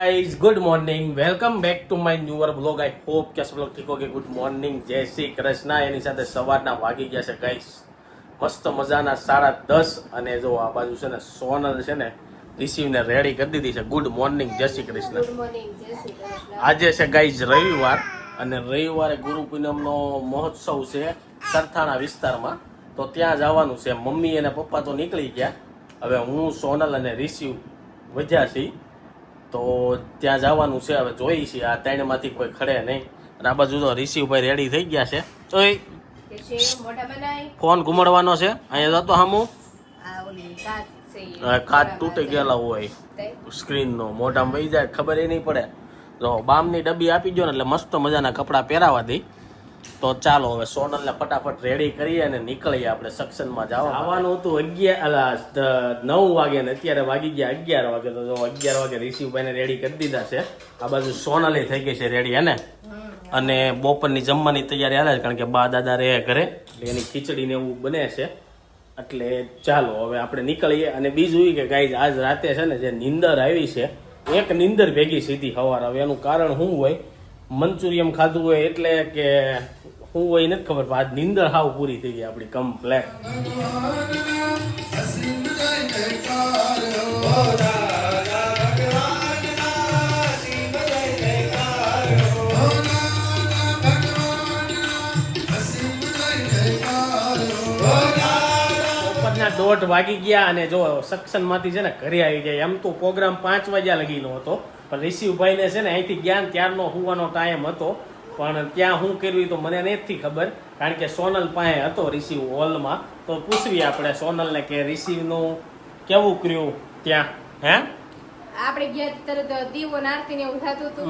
Guys good morning welcome back to my newer blog I hope કે सब लोग ठीक होगे गुड मॉर्निंग જય શ્રી કૃષ્ણ એની સાથે સવારના વાગી ગયા છે ગાઈસ મસ્ત મજાના 10:30 અને જો આ બાજુ છે ને સોનલ છે ને રિસીવ ને રેડી કરી દીધી છે ગુડ મોર્નિંગ જય શ્રી કૃષ્ણ ગુડ મોર્નિંગ જય શ્રી કૃષ્ણ આજે છે ગાઈસ રવિવાર અને રવિવારે ગુરુ પૂનમનો મહોત્સવ છે સરથાણા વિસ્તારમાં તો ત્યાં જવાનું છે મમ્મી અને પપ્પા તો નીકળી ગયા હવે હું સોનલ અને રિસીવ વધ્યા છીએ તો ત્યાં જવાનું છે હવે જોઈ છીએ આ ત્રણમાંથી કોઈ ખડે નહીં અને આ બાજુ તો રિસીવભાઈ રેડી થઈ ગયા છે તો એ મોઢા બનાય ફોન ઘુમાડવાનો છે અહીંયા જતો હામું આ ઓલી કાચ છે કાચ તૂટી ગયેલા હોય સ્ક્રીનનો મોઢામાં વહી જાય ખબર એ નહીં પડે જો બામની ડબ્બી આપી દો ને એટલે મસ્ત મજાના કપડાં પહેરાવા દઈ તો ચાલો હવે સોનલને ફટાફટ રેડી કરીએ અને નીકળીએ આપણે સક્શનમાં જવાનું હતું 9 વાગે ને અત્યારે વાગી ગયા 11 વાગે તો જો 11 વાગે રિસીવભાઈને રેડી કરી દીધા છે આ બાજુ સોનલે થઈ ગઈ છે રેડી હે ને અને બપોરની જમવાની તૈયારી હાલે છે કારણ કે બા દાદા રહે ઘરે એટલે એની ખીચડી ને એવું બને છે એટલે ચાલો હવે આપણે નીકળીએ અને બીજું એ કે ગાઈઝ આજ રાતે છે ને જે નીંદર આવી છે એક નીંદર ભેગી સીધી સવાર હવે એનું કારણ શું હોય મંચુરિયમ ખાધું હોય એટલે કે શું હોય નથી ખબર પણ આજ નીંદર હાવ પૂરી થઈ ગઈ આપણી કમ્પ્લેટ બપોરના 1:30 વાગી ગયા અને જો સક્શન માંથી છે ને ઘરે આવી ગયા એમ તો પ્રોગ્રામ 5 વાગ્યા લગીનો હતો પણ રિસીવભાઈ ને છે ને અહીંથી જ્ઞાન ત્યારનો હોવાનો ટાઈમ હતો પણ ત્યાં શું કર્યું તો મને નથી ખબર કારણ કે સોનલ પાસે હતો રિસીવ હોલમાં તો પૂછવી આપણે સોનલને કે રિસીવનું કેવું કર્યું ત્યાં હે આપણે ગયા તરત દીવો આરતી ને એવું થતું હતું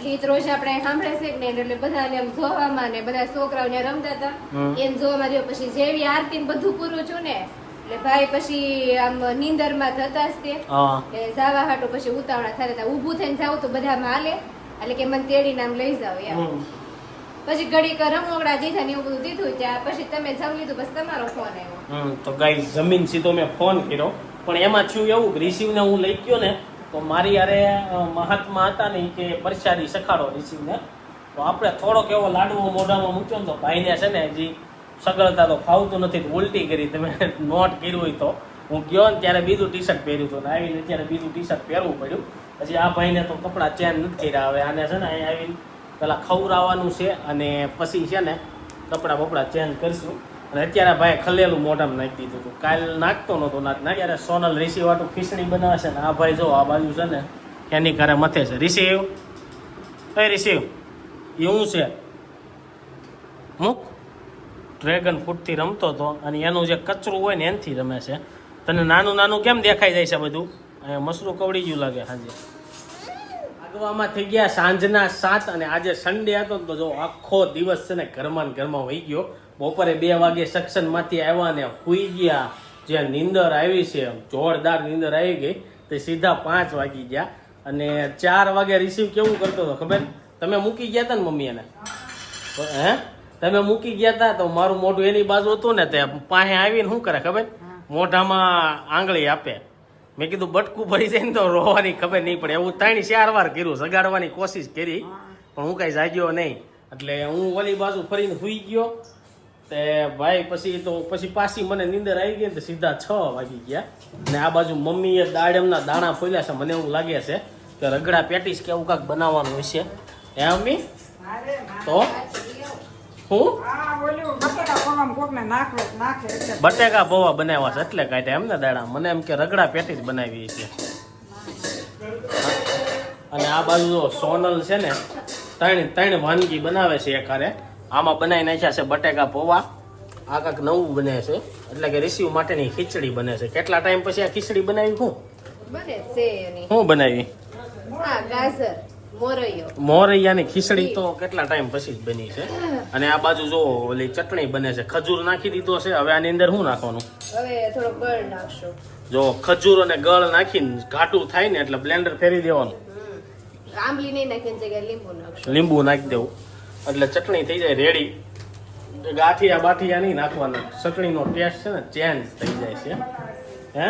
એટલે રોજ આપણે સાંભળે છે કે નહીં એટલે બધાને એમ જોવામાં ને બધા છોકરાઓ ને રમતા હતા એમ જોવામાં રહ્યો પછી જેવી આરતી બધું પૂરું છું ને એટલે ભાઈ પછી આમ નીંદર માં થતા જ તે જાવા હાટો પછી ઉતાવળા થતા ઊભું થઈને જાવ તો બધામાં હાલે એટલે કે મને તેડીને આમ લઈ જાવ એમ પછી ઘડીક રમોગડા દીધા ને એવું બધું દીધું ત્યાં પછી તમે જમી લીધું બસ તમારો ફોન આવ્યો તો ગાઈસ જમીન સીધો મેં ફોન કર્યો પણ એમાં થયું એવું કે રિસીવને હું લઈ ગયો ને તો મારી યારે મહાત્મા હતા ને કે પરસાદી સખાડો રિસીવને તો આપણે થોડોક એવો લાડવો મોઢામાં મૂક્યો ને તો ભાઈને છે ને હજી સગળતા તો ફાવતું નથી ઉલટી કરી તમે નોટ કર્યું હોય તો હું ગયો ને ત્યારે બીજું ટી શર્ટ પહેર્યું હતું ને આવીને ત્યારે બીજું ટી શર્ટ પહેરવું પડ્યું પછી આ ભાઈને તો કપડાં ચેન્જ નથી કર્યા હવે આને છે ને અહીં આવીને પેલા ખવડાવવાનું છે અને પછી છે ને કપડાં બપડા ચેન્જ કરીશું અને અત્યારે ભાઈ ખલેલું મોઢામાં નાખી દીધું હતું કાલ નાખતો નહોતો ના ત્યારે સોનલ રિસીવ વાટું ખીચડી બનાવે છે ને આ ભાઈ જો આ બાજુ છે ને એની ઘરે મથે છે રિસીવ કઈ રિસીવ એવું છે મૂક ડ્રેગન ફ્રૂટથી રમતો હતો અને એનું જે કચરું હોય ને એનાથી રમે છે તને નાનું નાનું કેમ દેખાઈ જાય છે બધું અહીંયા મસરું કવડી ગયું લાગે સાંજે આગવામાં થઈ ગયા સાંજના 7 અને આજે સન્ડે હતો તો જો આખો દિવસ છે ને ઘરમાં ને ઘરમાં વહી ગયો બપોરે 2 વાગે સેક્શનમાંથી આવ્યા ને સૂઈ ગયા જે નીંદર આવી છે જોરદાર નીંદર આવી ગઈ તે સીધા 5 વાગી ગયા અને 4 વાગે રિસીવ કેવું કરતો હતો ખબર તમે મૂકી ગયા હતા ને મમ્મી એને હે તમે મૂકી ગયા હતા તો મારું મોઢું એની બાજુ હતું ને તે પાસે આવીને શું કરે ખબર મોઢામાં આંગળી આપે મેં કીધું બટકું ભરી જાય ને તો રોવાની ખબર નહીં પડે એવું 3-4 વાર કર્યું સગાડવાની કોશિશ કરી પણ હું કઈ જાગ્યો નહીં એટલે હું ઓલી બાજુ ફરીને સૂઈ ગયો તે ભાઈ પછી પાછી મને નીંદર આવી ગઈ તો સીધા 6 વાગી ગયા અને આ બાજુ મમ્મીએ દાડમના દાણા ફોલ્યા છે મને એવું લાગે છે કે રગડા પેટીસ કે એવું કાંઈક બનાવવાનું હશે હે મમ્મી તો હું બટેકા પૌવા બનાવ્યા છે એટલે કાઢ્યા એમ ને દાડા મને એમ કે રગડા પેટીસ બનાવી છે અને આ બાજુ જો સોનલ છે ને ત્રણ વાનગી બનાવે છે એકારે આમાં બનાવી નાખ્યા છે બટેકા પૌવા આ કાંઈક નવું બને છે એટલે કે રિસીવ માટેની ખીચડી બને છે કેટલા ટાઈમ પછી આ ખીચડી બનાવી શું બનાવી ગાજર મોરૈયાની ખીચડી તો કેટલા ટાઈમ પછી જ બની છે અને આ બાજુ જો ઓલી ચટણી બને છે ખજૂર નાખી દીધો છે હવે આની અંદર શું નાખવાનું હવે થોડો ગળ નાખશું જો ખજૂર અને ગળ નાખીને ઘાટું થાય ને એટલે બ્લેન્ડર ફેરી દેવાનું આંબલી નહીં નાખીને જગ્યાએ લીંબુ નાખશું લીંબુ નાખી દેવું એટલે ચટણી થઈ જાય રેડી ગાંઠિયા બાઠિયા નહીં નાખવાના ચટણીનો ટેસ્ટ છે ને ચેન્જ થઈ જાય છે હે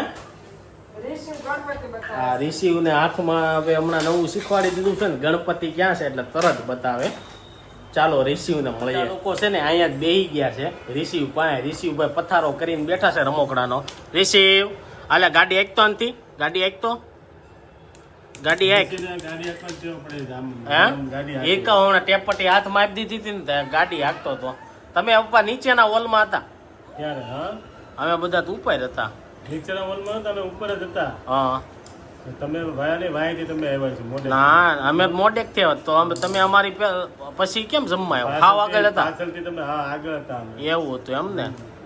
આ રિશિવને હાથમાં હવે હમણાં નવું શીખવાડી દીધું છે ને ગણપતિ ક્યાં છે એટલે તરત બતાવે. ચાલો રિશિવને મળીએ. લોકો છે ને અહીંયા જ બેહી ગયા છે રિશિવ પાસે. રિશિવભાઈ પથારો કરીને બેઠા છે રમકડાનો. રિશિવ હાલે ગાડી એકતો નથી, ગાડી એકતો, ગાડી એક એક હમણાં ટેપટી હાથમાં આપી દીધી હતી ને ગાડી હાંકતો હતો. તમે પપ્પા નીચેના હોલમાં હતા ક્યારે? હા, અમે બધા તો ઉપર હતા. નીચેના હોલમાં હતા ને ઉપર જ હતા. હા તમે ભાઈ વાયથી તમે આવ્યા છો મોઢે? ના અમે મોડેક થયા તો તમે અમારી પછી કેમ જમવા આવ્યા? ખાવા આગળ હતા પાછળથી તમે હા આગળ હતા અમે. એવું હતું એમ ને.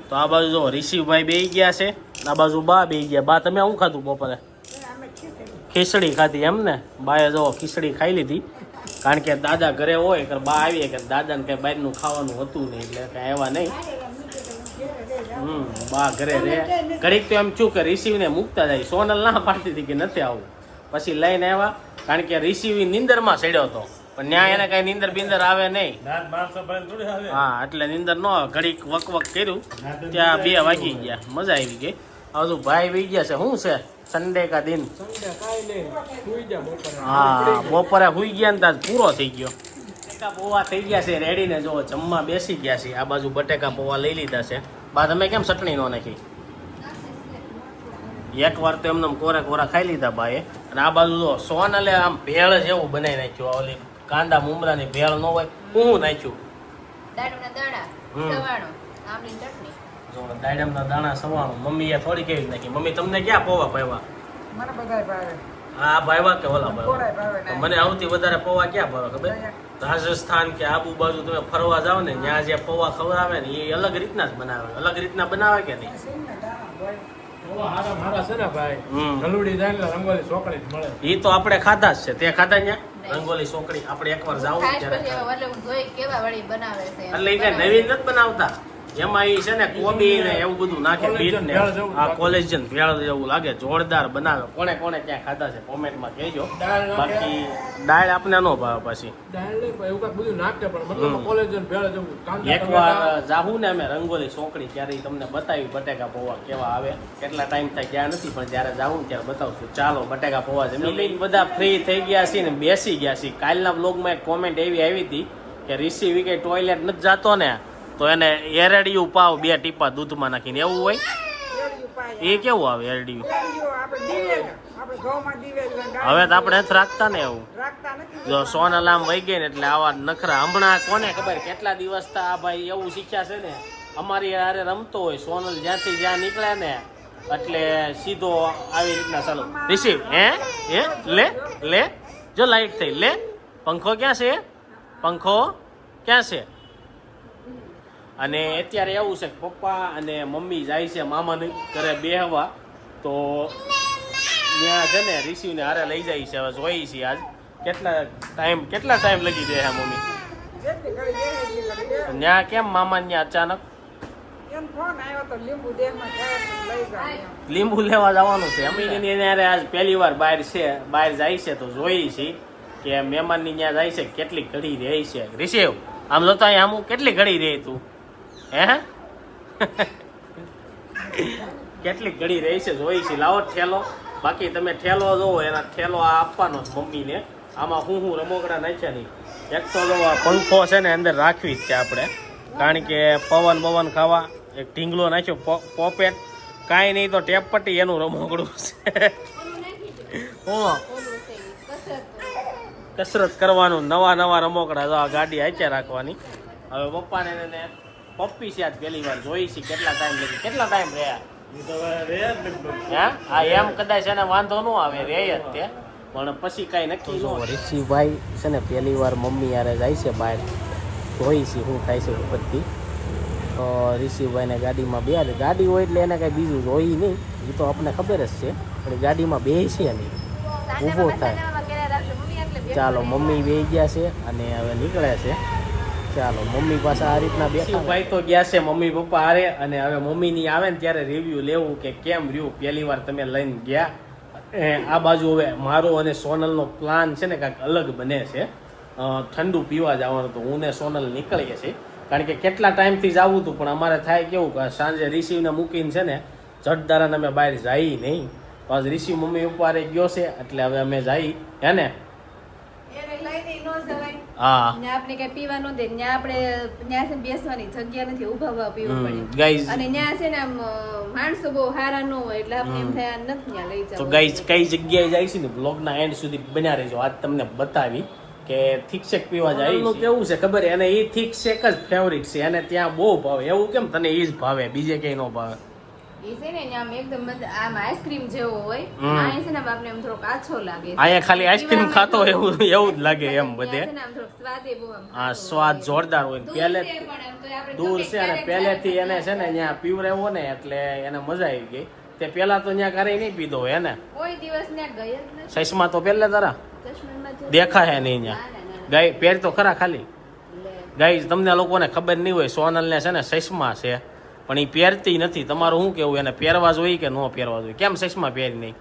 તો આ બાજુ જો રિશિવભાઈ બેહી ગયા છે, આ બાજુ બા બેહી ગયા. બા તમે શું ખાધું બપોરે? ખીચડી ખાધી એમ ને. બાએ જો ખીચડી ખાઈ લીધી કારણ કે દાદા ઘરે હોય કે બા આવીએ કે દાદાને કઈ બહારનું ખાવાનું હતું નહીં એટલે કઈ આવ્યા નહીં. બા ઘરે રે ઘડીક તો એમ છું કે રિશિવને મૂકતા જાય. સોનલ ના પાડતી હતી કે નથી આવું, પછી લઈને આવ્યા કારણ કે રિશિવ નીંદરમાં ચડ્યો હતો પણ ન્યાય એને કઈ નીંદર બિંદર આવે નહીં. રાત 12 ભરીને થોડી આવે. હા એટલે નીંદર ન આવે. ઘડીક વક કર્યું ત્યાં 2 વાગી ગયા. મજા આવી ગઈ. હજુ ભાઈ વહી ગયા છે. શું છે સન્ડે કા દિન? હા બપોરે હુઈ ગયા ને ત્યાં પૂરો થઈ ગયો. બટેકા પૌવા થઈ ગયા છે રેડી ને. જો જમવા બેસી ગયા છે. આ બાજુ બટેકા પૌવા લઈ લીધા છે. બા તમે કેમ ચટણી નો નાખી? એક વાર તો એમને કોરા કોરા ખાઈ લીધા બાએ. અને આ બાજુ જો સોનલે આમ ભેળ જેવું બનાવી નાખ્યું. ઓલી કાંદા મુમરાની ભેળ ન હોય હું નાખ્યું. જો દાડમના દાણા સવાણું મમ્મીએ થોડી કેવી નાખી. મમ્મી તમને ક્યાં પૌવા ભાવ્યા? હા ભાવ્યા કે ઓલા ભાવ્યા? મને સૌથી વધારે પૌવા ક્યાં ભાવે ખબર? રાજસ્થાન કે આબુ બાજુ તમે ફરવા જાવ ને ત્યાં જે પૌવા ખવડાવે ને એ અલગ રીતના જ બનાવે. અલગ રીતના બનાવે કે નહીં? એ તો આપણે ખાધા જ છે. તે ખાધા ત્યાં રંગોલી ચોકડી? આપણે એકવાર જાવ એટલે એ કઈ નવીન નથી બનાવતા. એમાં એ છે ને કોબી ને એવું બધું નાખે. બીટ ને આ કોલેજન ભેળ જેવું લાગે. જોરદાર બનાવે. કોને કોને ક્યાં ખાધા છે કોમેન્ટમાં કહેજો. બાકી દાળ આપને ન ભાવે પછી. એકવાર જાહું ને અમે રંગોલી ચોકડી ત્યારે તમને બતાવી બટેકા પૌવા કેવા આવે. કેટલા ટાઈમ થાય ગયા નથી પણ જયારે જાહું ને ત્યારે બતાવશું. ચાલો બટેકા પૌવા જમી લઈને બધા ફ્રી થઈ ગયા છે ને બેસી ગયા છે. કાલના બ્લોગમાં એક કોમેન્ટ એવી આવી હતી કે રિશિવ કઈ ટોયલેટ નથી જાતો ને તો એને એરડિયું પાવ 2 ટીપા દૂધમાં નાખીને. એવું હોય? એ કેવું આવે એરડિયું? હવે તો આપણે નથી રાખતા ને એવું. જો સોનલ આમ વહી ગઈ ને એટલે આવા નખરા. હમણાં કોને ખબર કેટલા દિવસ આ ભાઈ એવું શીખ્યા છે ને. અમારી હારે રમતો હોય સોનલ જ્યાંથી જ્યાં નીકળે ને એટલે સીધો આવી રીતના ચાલો રિશિવ હે લે લે. જો લાઈટ થઈ લે. પંખો ક્યાં છે? પંખો ક્યાં છે? અને અત્યારે એવું છે કે પપ્પા અને મમ્મી જાય છે મામાને ઘરે બેહવા. તો ત્યાં છે ને રિશિવને હારે લઈ જાય છે. હવે જોઈ છે આજ કેટલા ટાઈમ લગી જાય મમ્મી ત્યાં. કેમ મામા ત્યાં અચાનક લીંબુ લેવા જવાનું છે? અમીની ત્યારે આજ પહેલી વાર બહાર જાય છે તો જોઈ છે કે મહેમાનની ત્યાં જાય છે કેટલી ઘડી રહી છે. રિશિવ આમ જોતા આમ કેટલી ઘડી રહી તું? હે કેટલી ઘડી રહી છે જોઈ છે. લાવો ઠેલો. બાકી તમે ઠેલો જોવો એના ઠેલો આ આપવાનો મમ્મીને. આમાં હું રમકડા નાખ્યા નહીં. એક તો જો આ પંખો છે ને અંદર રાખવી જ છે આપણે કારણ કે પવન ખાવા. એક ઢીંગલો નાખ્યો પોપેટ. કાંઈ નહીં તો ટેપ પટ્ટી એનું રમકડું છે. કસરત કરવાનું. નવા રમકડા જો આ ગાડી આચે રાખવાની. હવે પપ્પાને પપ્પી છે આજ પહેલી વાર જોઈ છે. કેટલા ટાઈમ રહ્યા? હા એમ કદાચ એને વાંધો ન આવે રે જ તે પણ પછી કઈ નક્કી ન. રિશિવભાઈ છે ને પહેલી વાર મમ્મી યારે જાય છે બહાર. જોઈ છે શું થાય છે ઉપરથી. તો રિશિવભાઈને ગાડીમાં બે ગાડી હોય એટલે એને કઈ બીજું જોઈ નહીં. એ તો આપણને ખબર જ છે પણ ગાડીમાં બે છે નહીં ઊભો થાય. ચાલો મમ્મી બેસી ગયા છે અને હવે નીકળે છે. ચાલો મમ્મી પાસે આ રીતના બેઠા. ભાઈ તો ગયા છે મમ્મી પપ્પા હારે અને હવે મમ્મીની આવે ને ત્યારે રિવ્યુ લેવું કે કેમ રહ્યું. પહેલી વાર તમે લઈને ગયા. આ બાજુ હવે મારો અને સોનલનો પ્લાન છે ને કાંઈક અલગ બને છે. ઠંડુ પીવા જવાનું તો હું ને સોનલ નીકળીએ છીએ કારણ કે કેટલા ટાઈમથી જવું હતું પણ અમારે થાય કેવું કે સાંજે રિશિવને મૂકીને છે ને જટદારાને અમે બહાર જઈએ નહીં. તો આજ ઋષિ મમ્મી ઉપર ગયો છે એટલે હવે અમે જઈ હે ને એને લઈને નો જવાય. હા ને આપણે કઈ પીવા ન દે, ને આપણે ન્યા છે ને બેસવાની જગ્યા નથી, ઊભા પીવું પડે. ગાઈઝ અને ન્યા છે ને આમ માણસો બહુ હારા ન હોય એટલે આપણે એમ થાય આ નથી ન્યા લઈ તો જવું. ગાઈઝ કઈ જગ્યાએ જાય છે ને બ્લોગના એન્ડ સુધી બન્યા રહેજો. આજ તમને બતાવી કે થીક શેક પીવા જાય છે. કેવું છે ખબર એને એ થીક શેક જ ફેવરિટ છે અને ત્યાં બહુ ભાવે. એવું કેમ તને એ જ ભાવે બીજે કઈ નો ભાવે? ઈ છે ને આમ એકદમ આમ આઈસ્ક્રીમ જેવો હોય. આ છે ને આપણે આમ થોડો કાચો લાગે. અહીંયા ખાલી આઈસ્ક્રીમ ખાતો એવું જ લાગે એમ બધે. છે ને આમ થોડો સ્વાદ એ બહુ આમ હા સ્વાદ જોરદાર હોય. પહેલે દૂર છે પણ આમ તો આપણે દૂર ગમે છે અને ત્યારે પહેલેથી જાય એને છે ને ત્યાં પીવરાવ્યો ને એટલે એને મજા આવી ગઈ. તે પેલા તો ત્યાં ક્યારેય નહીં પીધો હોય ને. કોઈ દિવસ ત્યાં ગઈ જ નથી. સસમા તો પહેલે તારા ચશ્મામાં જો દેખાય નહીં ના, ત્યાં ના, ના. ગાય પહેર તો ખરા ખાલી લે. ગાઈઝ તમને લોકોને ખબર નહીં હોય સોનલ ને છે ને સસમા છે પણ એ પહેરતી નથી. તમારું શું કેવું એને પહેરવા જોઈએ કે ન પહેરવા જોઈએ? કેમ સસમા પહેરી નહીં?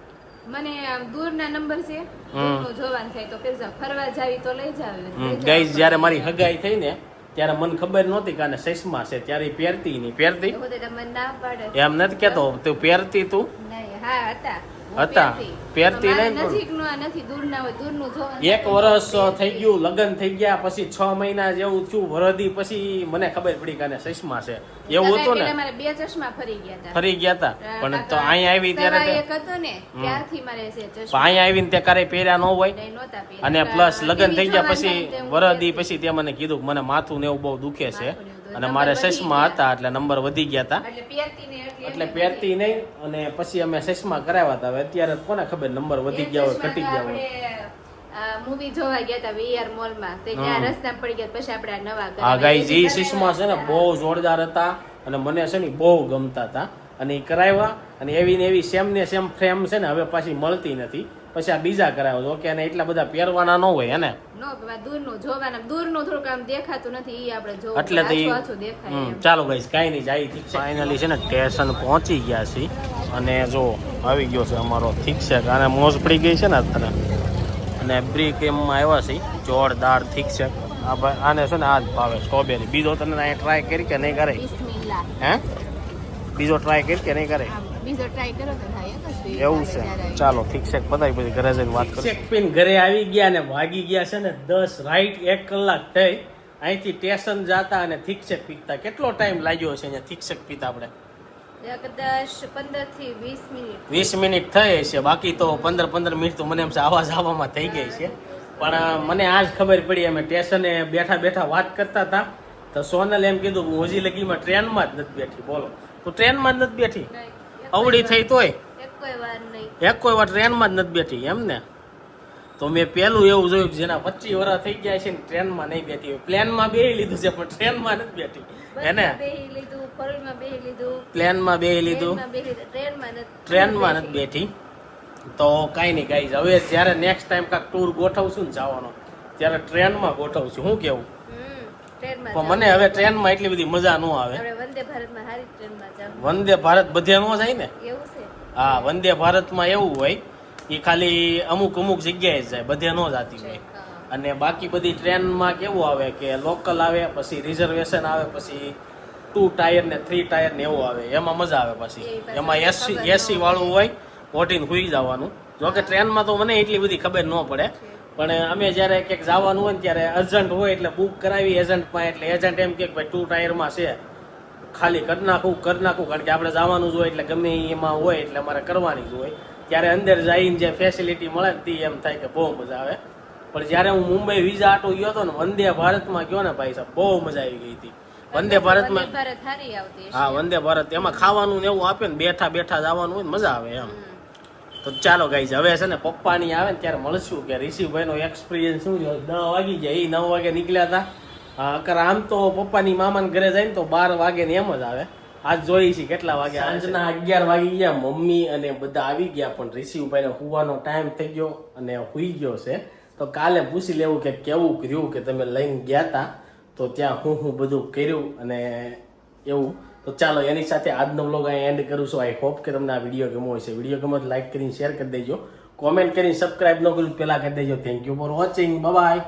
મને આમ દૂરના નંબર છે, દૂરનું જોવાનું થાય તો ફેર ફરવા જાવી તો લઈ જાવે. ગાઈઝ જ્યારે મારી હગાઈ થઈ ને ત્યારે મને ખબર નહોતી કે આને સસમા છે ત્યારે ઈ પહેરતી નહીં. પહેરતી એવું તો મને ના પાડે. એમ નથી કેતો તું પહેરતી તું નહીં, હા હતા. હું હતા. પહેરતી પણ નહીં મારે પણ. નજીકનું આ નથી, દૂરના હોય, દૂરનું જોવાનું. એક વર્ષ થઈ ગયું લગ્ન થઈ ગયા પછી 6 મહિના જેવું થયું વરદી પછી મને ખબર પડી કે આને સસમા છે. એવું હતું પેલા ને મારે 2 ચશ્મા ફરી ગયા હતા. ફરી ગયા હતા પણ તો અહીંયા આવી ત્યારે સવા તે- એક હતો ને ત્યારથી મારે છે પણ ચશ્મા. અહીંયા આવીને તે ક્યારેય પહેર્યા ન હોય નહીં, નહોતા પહેર્યા. અને પ્લસ લગ્ન થઈ ગયા જોવાનું પછી થાય તો હું વરદી પહેરતી. પછી તે મને કીધું કે મને માથું ને એવું બહુ દુખે છે માથું ને એવું દુખે. અને નંબર મારે વધી સસમા ગયા. હતા એટલે નંબર વધી ગયા હતા એટલે પહેરતી ને એટલે પહેરતી નહીં અને પછી અમે સસમા કરાવ્યા હતા. હવે અત્યારે તો કોને ખબર નંબર વધી ગયા હોય ઘટી ગયા હોય. મૂવી જોવા ગયા હતા વીઆર મોલ માં, તે ત્યાં રસ્તા પડી ગયા પછી આપણે આ નવા હા કરાવ્યા. ગાઈઝ એ એ કરાવ્યા સસમા છે ને હતા. બહુ જોરદાર હતા અને મને છે ને બહુ ગમતા હતા અને એ કરાવ્યા અને એવી ને એવી સેમ ને સેમ ફ્રેમ છે ને હવે પાછી મળતી નથી. પછી આ બીજા કરાવ્યો ઓકે અને એટલા બધા પહેરવાના ન હોય હે ને નો બાબા, દૂરનું જોવાનું, દૂરનું થોડુંક આમ દેખાતું નથી, ઈ આપણે જોવું એટલે પડે. તો આછું દેખાય એમ. ચાલો ગાઈઝ કાંઈ નહીં જાય ઠીક છે. ફાઇનલી છે ને સ્ટેશન પહોંચી ગયા છીએ અને જો આવી ગયો છે અમારો ઠીક છે અને મોજ પડી ગઈ છે ને અત્યારે અને બ્રી કેમમાં આવ્યા છીએ જોરદાર ઠીક છે. આ ભાઈ આને છે ને આ જ ભાવે સ્ટ્રોબેરી. બીજો તને અહીંયા ટ્રાય કરી કે નહીં કરે? બિસ્મિલ્લાહ. હે બીજો ટ્રાય કરી કે નહીં કરે? આમ બીજો ટ્રાય કરો તો થાય એક જ sweet એવું આવે છે જ્યારે. ચાલો ઠીક છે પતાવી પછી ઘરે જઈને વાત કરીએ. ચેક પિન ઘરે આવી ગયા ને વાગી ગયા છે ને 10 રાઈટ 1 કલાક થઈ અહીંથી સ્ટેશન જાતા અને થીક શેક પીતા. કેટલો ટાઈમ લાગ્યો છે અહીંયા થીક શેક પીતા આપણે? કદાચ 15 થી 20 મિનિટ 20 મિનિટ થઈ છે બાકી તો 15 મિનિટ તો મને એમ છે આવાજ આવવામાં થઈ ગઈ છે. પણ મને આજ ખબર પડી અમે સ્ટેશને બેઠા બેઠા વાત કરતા હતા તો સોનલ એમ કીધું હું હજી લગીમાં ટ્રેનમાં જ નથી બેઠી. બોલો તું ટ્રેનમાં જ નથી બેઠી? અવળી થઈ તોય એક કોઈ વાર નહીં. એક કોઈ વાર ટ્રેનમાં જ નથી બેઠી એમ ને? તો મેં પેલું એવું જોયું કે જેના 25 વર્ષ થઈ ગયા છે ને ટ્રેનમાં નહીં બેઠી હોય. પ્લેનમાં બેહી લીધું છે પણ ટ્રેનમાં નથી બેઠી એને? બસમાં બેહી લીધું, ફોરવ્હીલમાં બેહી લીધું, પ્લેનમાં બેહી લીધું, ટ્રેનમાં બેહી લીધું, ટ્રેનમાં નથી. ટ્રેનમાં નથી બેઠી. તો કાંઈ નહીં ગાઈઝ હવે જ્યારે નેક્સ્ટ ટાઈમ કાંઈક ટૂર ગોઠવશું ને જવાનો ત્યારે ટ્રેનમાં ગોઠવશું. શું કેવું? ટ્રેનમાં પણ મને હવે ટ્રેનમાં એટલી બધી મજા ન આવે. આપણે વંદે ભારતમાં હારી ટ્રેનમાં જાવ. વંદે ભારત બધે ન જાય ને? એવું છે? હા વંદે ભારતમાં એવું હોય એ ખાલી અમુક જગ્યાએ જ જાય બધે ન જતી હોય. હા. અને બાકી બધી ટ્રેનમાં કેવું આવે કે લોકલ આવે પછી રિઝર્વેશન આવે પછી 2 ટાયર ને 3 ટાયર ને એવું આવે એમાં મજા આવે. પછી એ પાછું એમાં ખબર ન એસી વાળું હોય ઓઢીને સુઈ જવાનું. જોકે ટ્રેનમાં તો મને એટલી બધી ખબર ન પડે પણ અમે જ્યારે ક્યાંક જવાનું હોય ને ત્યારે અર્જન્ટ હોય એટલે બુક કરાવી એજન્ટમાં એટલે એજન્ટ એમ કે ભાઈ 2 ટાયરમાં છે ખાલી કરી નાખું કારણ કે આપણે જવાનું જ હોય એટલે ગમે એમાં હોય એટલે અમારે કરવાની જ હોય. ત્યારે અંદર જઈને જે ફેસિલિટી મળે ને તે એમ થાય કે બહુ મજા આવે. પણ જ્યારે હું મુંબઈ વિઝા આટો ગયો હતો ને વંદે ભારતમાં ગયો ને ભાઈ સાહેબ બહુ મજા આવી ગઈ હતી. વંદે ભારતમાં વંદે ભારત હારી આવતી હશે. હા વંદે ભારત એમાં ખાવાનું ને એવું આપે ને બેઠા બેઠા જવાનું હોય ને મજા આવે એમ. તો ચાલો ગાઈઝ હવે છે ને પપ્પાની આવે ને ત્યારે મળશું કે ઋષિભાઈનો એક્સપિરિયન્સ શું છે. 10 વાગી ગયા એ 9 વાગે નીકળ્યા હતા. અકર આમ તો પપ્પાની મામાને ઘરે જાય ને તો 12 વાગે ને એમ જ આવે. આજ જોઈ છે કેટલા વાગે સાંજના 11 વાગી ગયા. મમ્મી અને બધા આવી ગયા પણ ઋષિભાઈને હુવાનો ટાઈમ થઈ ગયો અને હુઈ ગયો છે. તો કાલે પૂછી લેવું કે કેવું કર્યું કે તમે લઈને ગયા હતા તો ત્યાં હું બધું કર્યું અને એવું. તો ચાલો એની સાથે આજનો વ્લોગ અહીં એન્ડ કરું છું. આઈ હોપ કે તમને આ વિડીયો ગમ્યો હશે. વિડીયો ગમે તો લાઈક કરીને શેર કરી દેજો, કોમેન્ટ કરીને સબસ્ક્રાઇબ ન કર્યું પહેલા કરી દેજો. Thank you for watching. Bye bye.